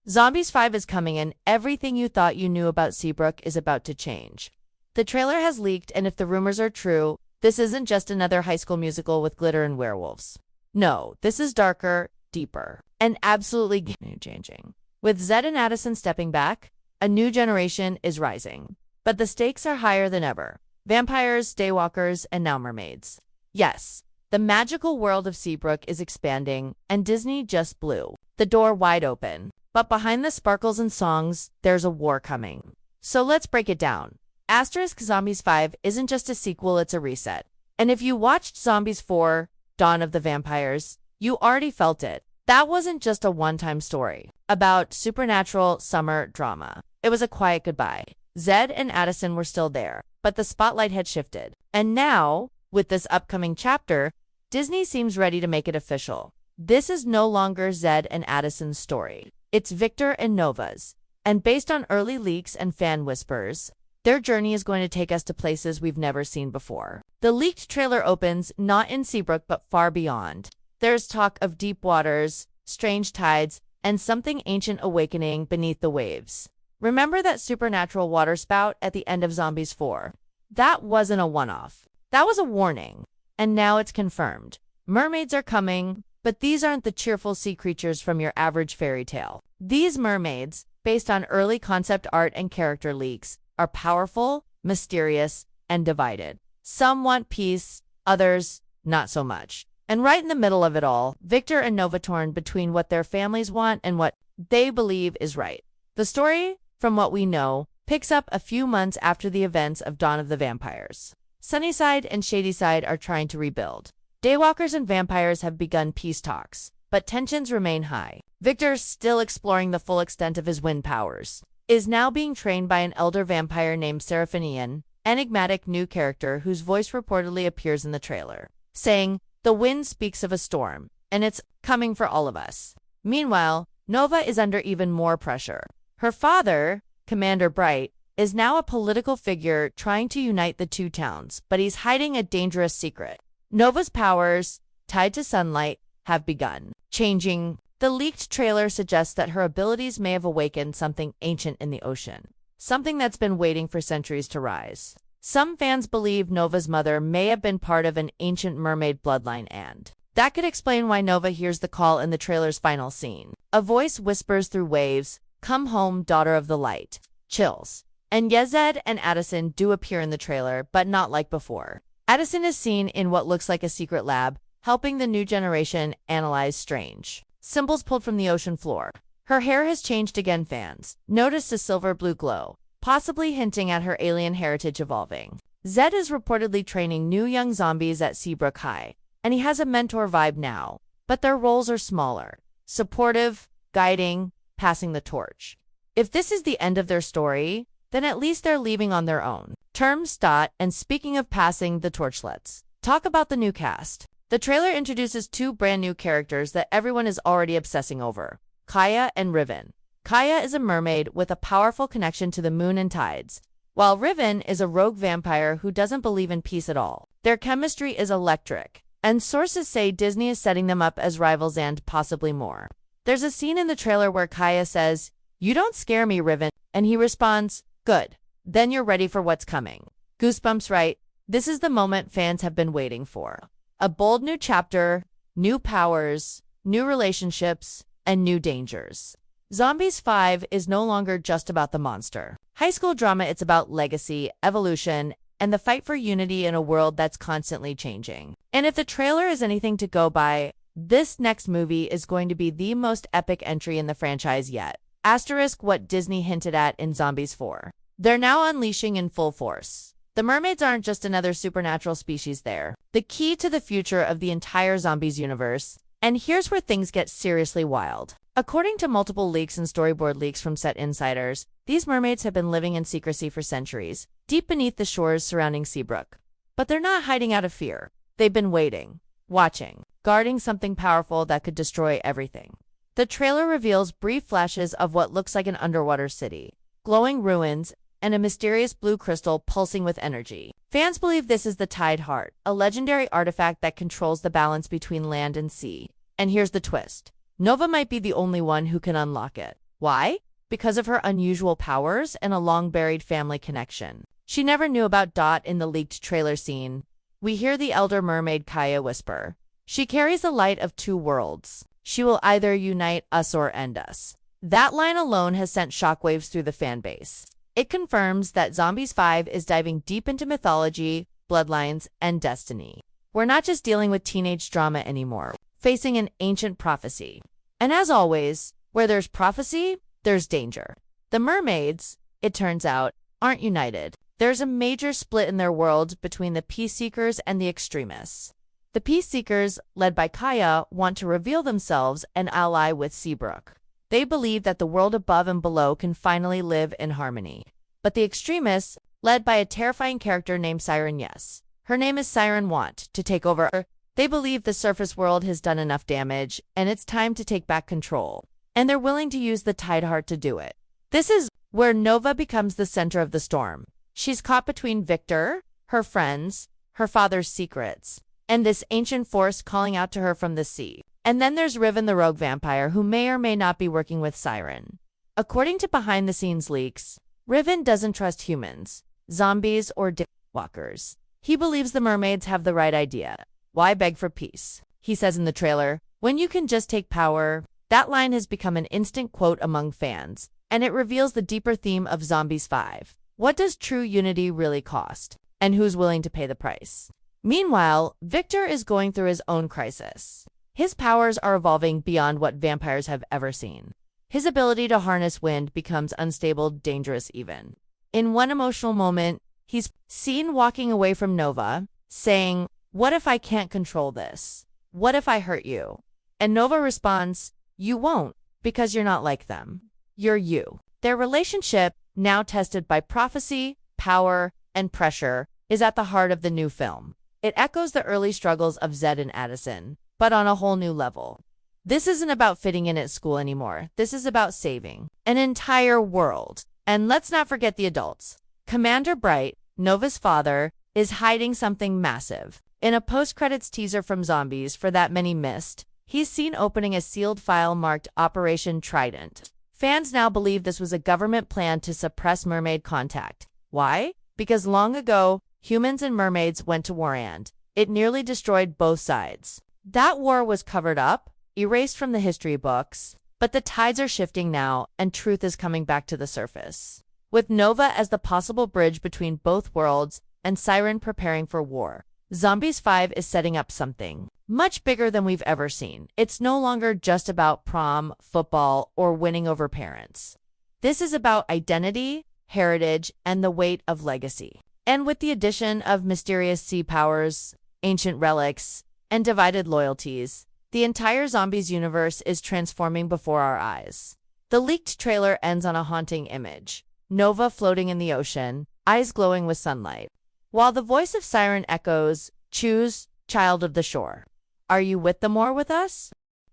Zombies 5 is coming and everything you thought you knew about Seabrook is about to change. The trailer has leaked, and if the rumors are true, this isn't just another High School Musical with glitter and werewolves. No, this is darker, deeper, and absolutely game-changing. With Zed and Addison stepping back, a new generation is rising. But the stakes are higher than ever. Vampires, Daywalkers, and now mermaids. Yes, the magical world of Seabrook is expanding, and Disney just blew the door wide open. But behind the sparkles and songs, there's a war coming. So let's break it down. Zombies 5 isn't just a sequel, it's a reset. And if you watched Zombies 4, Dawn of the Vampires, you already felt it. That wasn't just a one-time story about supernatural summer drama. It was a quiet goodbye. Zed and Addison were still there, but the spotlight had shifted. And now, with this upcoming chapter, Disney seems ready to make it official. This is no longer Zed and Addison's story. It's Victor and Nova's. And based on early leaks and fan whispers, their journey is going to take us to places we've never seen before. The leaked trailer opens not in Seabrook but far beyond. There's talk of deep waters, strange tides, and something ancient awakening beneath the waves. Remember that supernatural waterspout at the end of Zombies 4? That wasn't a one-off. That was a warning. And now it's confirmed. Mermaids are coming, but these aren't the cheerful sea creatures from your average fairy tale. These mermaids, based on early concept art and character leaks, are powerful, mysterious, and divided. Some want peace, others not so much. And right in the middle of it all, Victor and Nova torn between what their families want and what they believe is right. The story, from what we know, picks up a few months after the events of Dawn of the Vampires. Sunnyside and Shadyside are trying to rebuild. Daywalkers and vampires have begun peace talks, but tensions remain high. Victor, still exploring the full extent of his wind powers, is now being trained by an elder vampire named Seraphinian, enigmatic new character whose voice reportedly appears in the trailer, saying, "The wind speaks of a storm, and it's coming for all of us." Meanwhile, Nova is under even more pressure. Her father, Commander Bright, is now a political figure trying to unite the two towns, but he's hiding a dangerous secret. Nova's powers, tied to sunlight, have begun changing. The leaked trailer suggests that her abilities may have awakened something ancient in the ocean, something that's been waiting for centuries to rise. Some fans believe Nova's mother may have been part of an ancient mermaid bloodline, and that could explain why Nova hears the call in the trailer's final scene. A voice whispers through waves, "Come home, daughter of the light." Chills. And Zed and Addison do appear in the trailer, but not like before. Addison is seen in what looks like a secret lab, helping the new generation analyze strange symbols pulled from the ocean floor. Her hair has changed again, fans noticed a silver-blue glow, possibly hinting at her alien heritage evolving. Zed is reportedly training new young zombies at Seabrook High, and he has a mentor vibe now, but their roles are smaller, supportive, guiding, passing the torch. If this is the end of their story, then at least they're leaving on their own terms. And speaking of passing the torch, let's talk about the new cast. The trailer introduces two brand new characters that everyone is already obsessing over, Kaya and Riven. Kaya is a mermaid with a powerful connection to the moon and tides, while Riven is a rogue vampire who doesn't believe in peace at all. Their chemistry is electric, and sources say Disney is setting them up as rivals and possibly more. There's a scene in the trailer where Kaya says, "You don't scare me, Riven," and he responds, "Good. Then you're ready for what's coming." Goosebumps, right? This is the moment fans have been waiting for. A bold new chapter, new powers, new relationships, and new dangers. Zombies 5 is no longer just about the monster. High school drama, it's about legacy, evolution, and the fight for unity in a world that's constantly changing. And if the trailer is anything to go by, this next movie is going to be the most epic entry in the franchise yet. Asterisk what Disney hinted at in Zombies 4. They're now unleashing in full force. The mermaids aren't just another supernatural species, they're the key to the future of the entire Zombies universe. And here's where things get seriously wild. According to multiple leaks and storyboard leaks from set insiders, these mermaids have been living in secrecy for centuries, deep beneath the shores surrounding Seabrook. But they're not hiding out of fear. They've been waiting, watching, guarding something powerful that could destroy everything. The trailer reveals brief flashes of what looks like an underwater city, glowing ruins, and a mysterious blue crystal pulsing with energy. Fans believe this is the Tide Heart, a legendary artifact that controls the balance between land and sea. And here's the twist. Nova might be the only one who can unlock it. Why? Because of her unusual powers and a long-buried family connection. She never knew about Dot in the leaked trailer scene. We hear the elder mermaid Kaya whisper, "She carries the light of two worlds. She will either unite us or end us." That line alone has sent shockwaves through the fanbase. It confirms that Zombies 5 is diving deep into mythology, bloodlines, and destiny. We're not just dealing with teenage drama anymore, facing an ancient prophecy. And as always, where there's prophecy, there's danger. The mermaids, it turns out, aren't united. There's a major split in their world between the peace seekers and the extremists. The peace seekers, led by Kaya, want to reveal themselves and ally with Seabrook. They believe that the world above and below can finally live in harmony. But the extremists, led by a terrifying character named Siren Yes, her name is Siren, want to take over. They believe the surface world has done enough damage, and it's time to take back control. And they're willing to use the Tideheart to do it. This is where Nova becomes the center of the storm. She's caught between Victor, her friends, her father's secrets, and this ancient force calling out to her from the sea. And then there's Riven the rogue vampire, who may or may not be working with Siren. According to behind-the-scenes leaks, Riven doesn't trust humans, zombies, or Daywalkers. He believes the mermaids have the right idea. Why beg for peace? He says in the trailer, "When you can just take power." That line has become an instant quote among fans, and it reveals the deeper theme of Zombies 5. What does true unity really cost? And who's willing to pay the price? Meanwhile, Victor is going through his own crisis. His powers are evolving beyond what vampires have ever seen. His ability to harness wind becomes unstable, dangerous even. In one emotional moment, he's seen walking away from Nova, saying, "What if I can't control this? What if I hurt you?" And Nova responds, "You won't, because you're not like them. You're you." Their relationship, now tested by prophecy, power, and pressure, is at the heart of the new film. It echoes the early struggles of Zed and Addison, but on a whole new level. This isn't about fitting in at school anymore. This is about saving an entire world. And let's not forget the adults. Commander Bright, Nova's father, is hiding something massive. In a post-credits teaser from Zombies for That Many Missed, he's seen opening a sealed file marked Operation Trident. Fans now believe this was a government plan to suppress mermaid contact. Why? Because long ago, humans and mermaids went to war and it nearly destroyed both sides. That war was covered up, erased from the history books, but the tides are shifting now, and truth is coming back to the surface. With Nova as the possible bridge between both worlds and Siren preparing for war, Zombies 5 is setting up something much bigger than we've ever seen. It's no longer just about prom, football, or winning over parents. This is about identity, heritage, and the weight of legacy. And with the addition of mysterious sea powers, ancient relics, and divided loyalties, the entire Zombies universe is transforming before our eyes. The leaked trailer ends on a haunting image. Nova floating in the ocean, eyes glowing with sunlight. While the voice of Siren echoes, "Choose, child of the shore. Are you with them or with us?"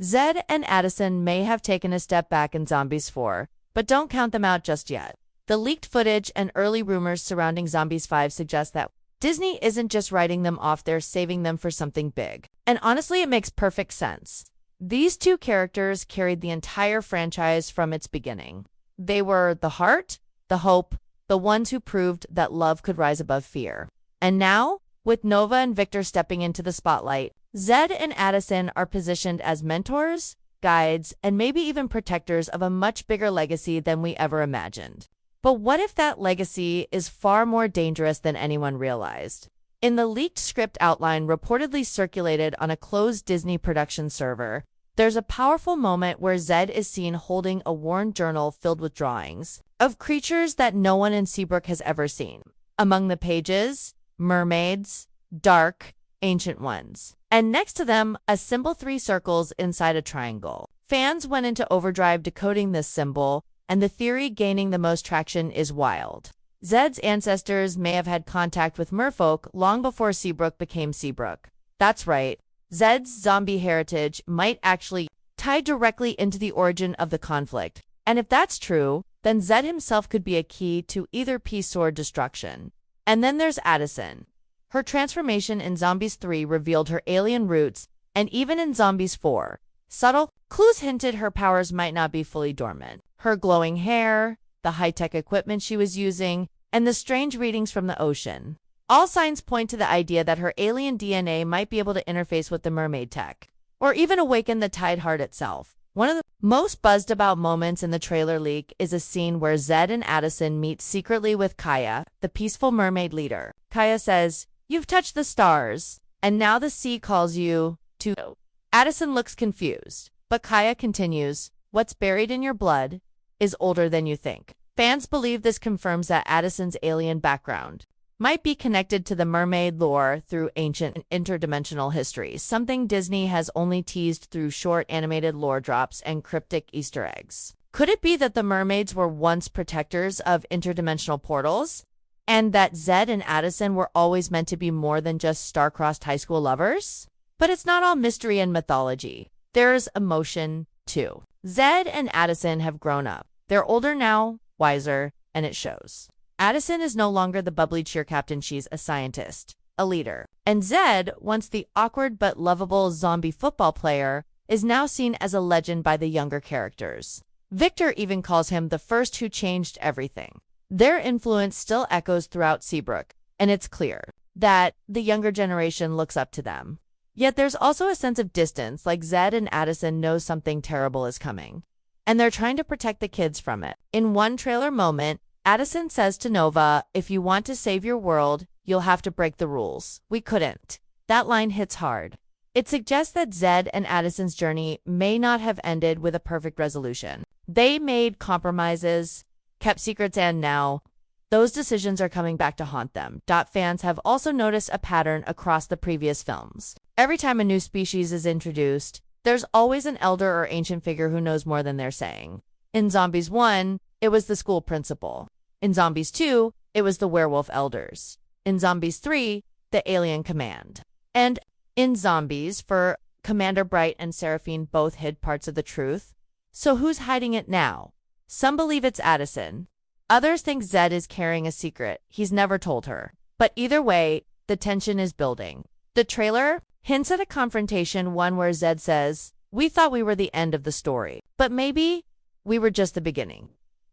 Zed and Addison may have taken a step back in Zombies 4, but don't count them out just yet. The leaked footage and early rumors surrounding Zombies 5 suggest that Disney isn't just writing them off, they're saving them for something big. And honestly, it makes perfect sense. These two characters carried the entire franchise from its beginning. They were the heart, the hope, the ones who proved that love could rise above fear. And now, with Nova and Victor stepping into the spotlight, Zed and Addison are positioned as mentors, guides, and maybe even protectors of a much bigger legacy than we ever imagined. But what if that legacy is far more dangerous than anyone realized? In the leaked script outline reportedly circulated on a closed Disney production server, there's a powerful moment where Zed is seen holding a worn journal filled with drawings of creatures that no one in Seabrook has ever seen. Among the pages, mermaids, dark, ancient ones. And next to them, a symbol 3 circles inside a triangle. Fans went into overdrive decoding this symbol, and the theory gaining the most traction is wild. Zed's ancestors may have had contact with merfolk long before Seabrook became Seabrook. That's right, Zed's zombie heritage might actually tie directly into the origin of the conflict. And if that's true, then Zed himself could be a key to either peace or destruction. And then there's Addison. Her transformation in Zombies 3 revealed her alien roots, and even in Zombies 4, subtle clues hinted her powers might not be fully dormant. Her glowing hair, the high-tech equipment she was using, and the strange readings from the ocean. All signs point to the idea that her alien DNA might be able to interface with the mermaid tech, or even awaken the Tide Heart itself. One of the most buzzed about moments in the trailer leak is a scene where Zed and Addison meet secretly with Kaya, the peaceful mermaid leader. Kaya says, "You've touched the stars, and now the sea calls you to." Addison looks confused, but Kaya continues, "What's buried in your blood is older than you think." Fans believe this confirms that Addison's alien background might be connected to the mermaid lore through ancient interdimensional history, something Disney has only teased through short animated lore drops and cryptic Easter eggs. Could it be that the mermaids were once protectors of interdimensional portals, and that Zed and Addison were always meant to be more than just star-crossed high school lovers? But it's not all mystery and mythology. There's emotion, too. Zed and Addison have grown up. They're older now, wiser, and it shows. Addison is no longer the bubbly cheer captain, she's a scientist, a leader. And Zed, once the awkward but lovable zombie football player, is now seen as a legend by the younger characters. Victor even calls him the first who changed everything. Their influence still echoes throughout Seabrook, and it's clear that the younger generation looks up to them. Yet there's also a sense of distance, like Zed and Addison know something terrible is coming, and they're trying to protect the kids from it. In one trailer moment, Addison says to Nova, "If you want to save your world, you'll have to break the rules." We couldn't. That line hits hard. It suggests that Zed and Addison's journey may not have ended with a perfect resolution. They made compromises, kept secrets, and now those decisions are coming back to haunt them. Fans have also noticed a pattern across the previous films. Every time a new species is introduced, there's always an elder or ancient figure who knows more than they're saying. In Zombies 1, it was the school principal. In Zombies 2, it was the werewolf elders. In Zombies 3, the alien command. And in Zombies 4, Commander Bright and Seraphine both hid parts of the truth. So who's hiding it now? Some believe it's Addison. Others think Zed is carrying a secret he's never told her. But either way, the tension is building. The trailer hints at a confrontation, one where Zed says, "We thought we were the end of the story, but maybe we were just the beginning."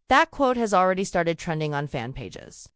That quote has already started trending on fan pages.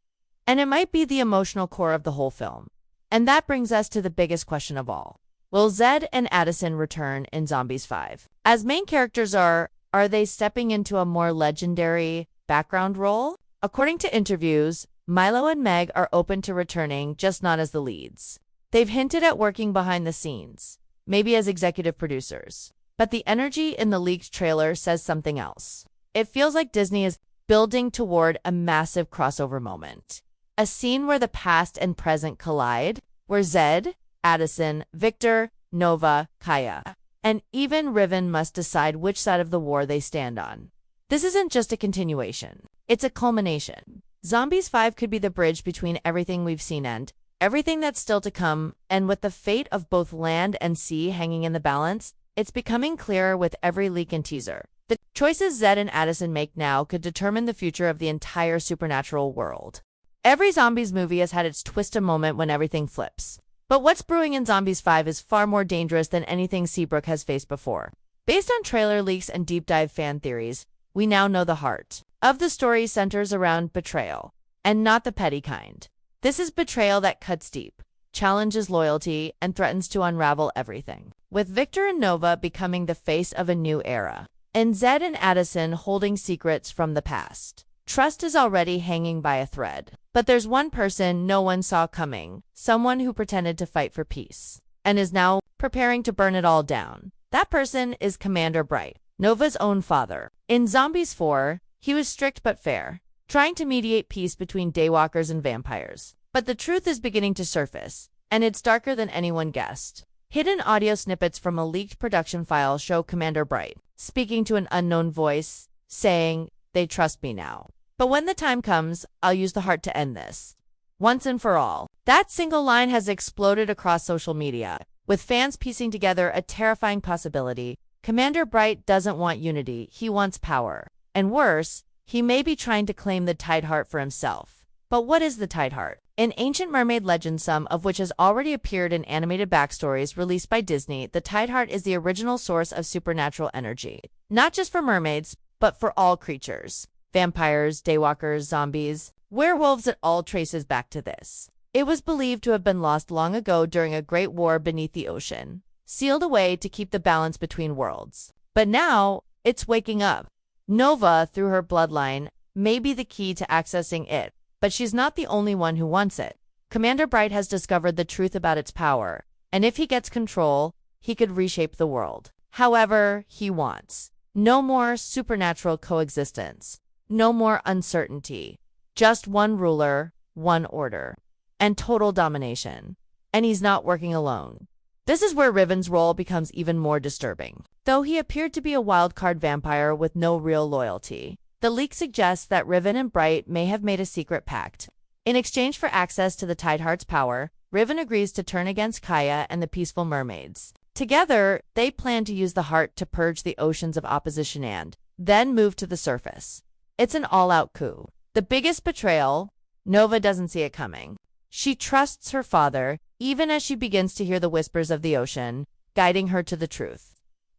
And it might be the emotional core of the whole film. And that brings us to the biggest question of all. Will Zed and Addison return in Zombies 5? As main characters, are they stepping into a more legendary background role? According to interviews, Milo and Meg are open to returning, just not as the leads. They've hinted at working behind the scenes, maybe as executive producers. But the energy in the leaked trailer says something else. It feels like Disney is building toward a massive crossover moment. A scene where the past and present collide, where Zed, Addison, Victor, Nova, Kaya, and even Riven must decide which side of the war they stand on. This isn't just a continuation, it's a culmination. Zombies 5 could be the bridge between everything we've seen and everything that's still to come, and with the fate of both land and sea hanging in the balance, it's becoming clearer with every leak and teaser. The choices Zed and Addison make now could determine the future of the entire supernatural world. Every Zombies movie has had its twist moment when everything flips. But what's brewing in Zombies 5 is far more dangerous than anything Seabrook has faced before. Based on trailer leaks and deep dive fan theories, we now know the heart of the story centers around betrayal, and not the petty kind. This is betrayal that cuts deep, challenges loyalty, and threatens to unravel everything. With Victor and Nova becoming the face of a new era, and Zed and Addison holding secrets from the past, trust is already hanging by a thread. But there's one person no one saw coming, someone who pretended to fight for peace, and is now preparing to burn it all down. That person is Commander Bright, Nova's own father. In Zombies 4, he was strict but fair, trying to mediate peace between Daywalkers and vampires. But the truth is beginning to surface, and it's darker than anyone guessed. Hidden audio snippets from a leaked production file show Commander Bright speaking to an unknown voice, saying, "They trust me now. But when the time comes, I'll use the heart to end this, once and for all." That single line has exploded across social media, with fans piecing together a terrifying possibility. Commander Bright doesn't want unity, he wants power. And worse, he may be trying to claim the Tide Heart for himself. But what is the Tide Heart? In ancient mermaid legend, some of which has already appeared in animated backstories released by Disney, the Tide Heart is the original source of supernatural energy, not just for mermaids, but for all creatures. Vampires, daywalkers, zombies, werewolves, it all traces back to this. It was believed to have been lost long ago during a great war beneath the ocean, sealed away to keep the balance between worlds. But now, it's waking up. Nova, through her bloodline, may be the key to accessing it, but she's not the only one who wants it. Commander Bright has discovered the truth about its power, and if he gets control, he could reshape the world. However, he wants no more supernatural coexistence, no more uncertainty, just one ruler, one order, and total domination. And he's not working alone. This is where Riven's role becomes even more disturbing. Though he appeared to be a wildcard vampire with no real loyalty, the leak suggests that Riven and Bright may have made a secret pact. In exchange for access to the Tideheart's power, Riven agrees to turn against Kaya and the peaceful mermaids. Together, they plan to use the heart to purge the oceans of opposition and then move to the surface. It's an all-out coup. The biggest betrayal. Nova doesn't see it coming. She trusts her father, even as she begins to hear the whispers of the ocean, guiding her to the truth.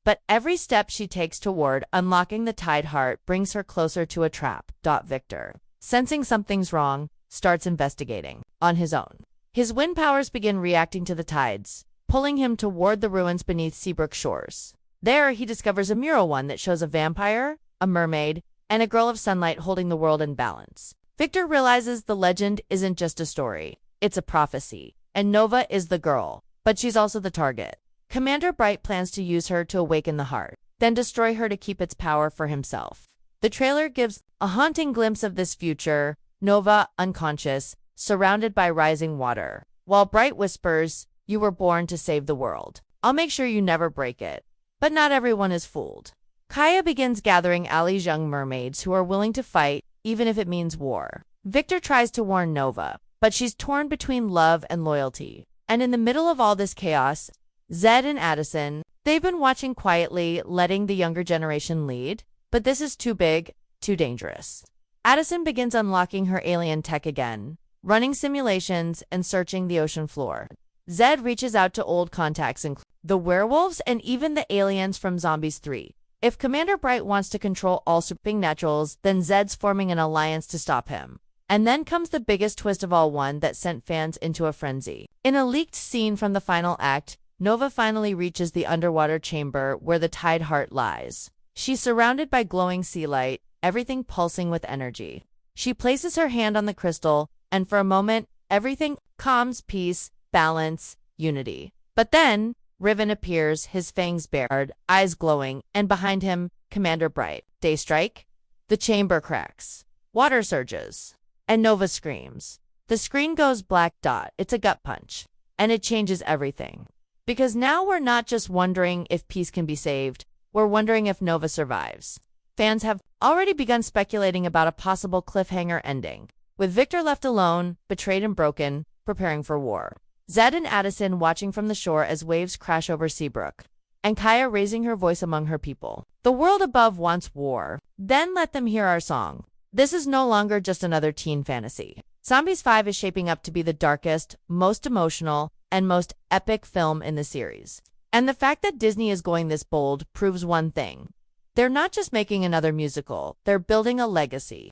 But every step she takes toward unlocking the Tideheart brings her closer to a trap. Victor, sensing something's wrong, starts investigating on his own. His wind powers begin reacting to the tides, pulling him toward the ruins beneath Seabrook shores. There, he discovers a mural that shows a vampire, a mermaid, and a girl of sunlight holding the world in balance. Victor realizes the legend isn't just a story, it's a prophecy, and Nova is the girl, but she's also the target. Commander Bright plans to use her to awaken the heart, then destroy her to keep its power for himself. The trailer gives a haunting glimpse of this future: Nova, unconscious, surrounded by rising water, while Bright whispers, "You were born to save the world. I'll make sure you never break it." But not everyone is fooled. Kaya begins gathering Ali's young mermaids who are willing to fight, even if it means war. Victor tries to warn Nova, but she's torn between love and loyalty. And in the middle of all this chaos, Zed and Addison, they've been watching quietly, letting the younger generation lead. But this is too big, too dangerous. Addison begins unlocking her alien tech again, running simulations and searching the ocean floor. Zed reaches out to old contacts, including the werewolves and even the aliens from Zombies 3. If Commander Bright wants to control all supernaturals, then Zed's forming an alliance to stop him. And then comes the biggest twist of all, one that sent fans into a frenzy. In a leaked scene from the final act, Nova finally reaches the underwater chamber where the Tideheart lies. She's surrounded by glowing sea light, everything pulsing with energy. She places her hand on the crystal, and for a moment, everything calms, peace, balance, unity. But then, Riven appears, his fangs bared, eyes glowing, and behind him, Commander Bright. Daystrike? The chamber cracks. Water surges. And Nova screams. The screen goes black. It's a gut punch. And it changes everything. Because now we're not just wondering if peace can be saved, we're wondering if Nova survives. Fans have already begun speculating about a possible cliffhanger ending, with Victor left alone, betrayed and broken, preparing for war. Zed and Addison watching from the shore as waves crash over Seabrook, and Kaya raising her voice among her people. The world above wants war. Then let them hear our song. This is no longer just another teen fantasy. Zombies 5 is shaping up to be the darkest, most emotional, and most epic film in the series. And the fact that Disney is going this bold proves one thing. They're not just making another musical, they're building a legacy.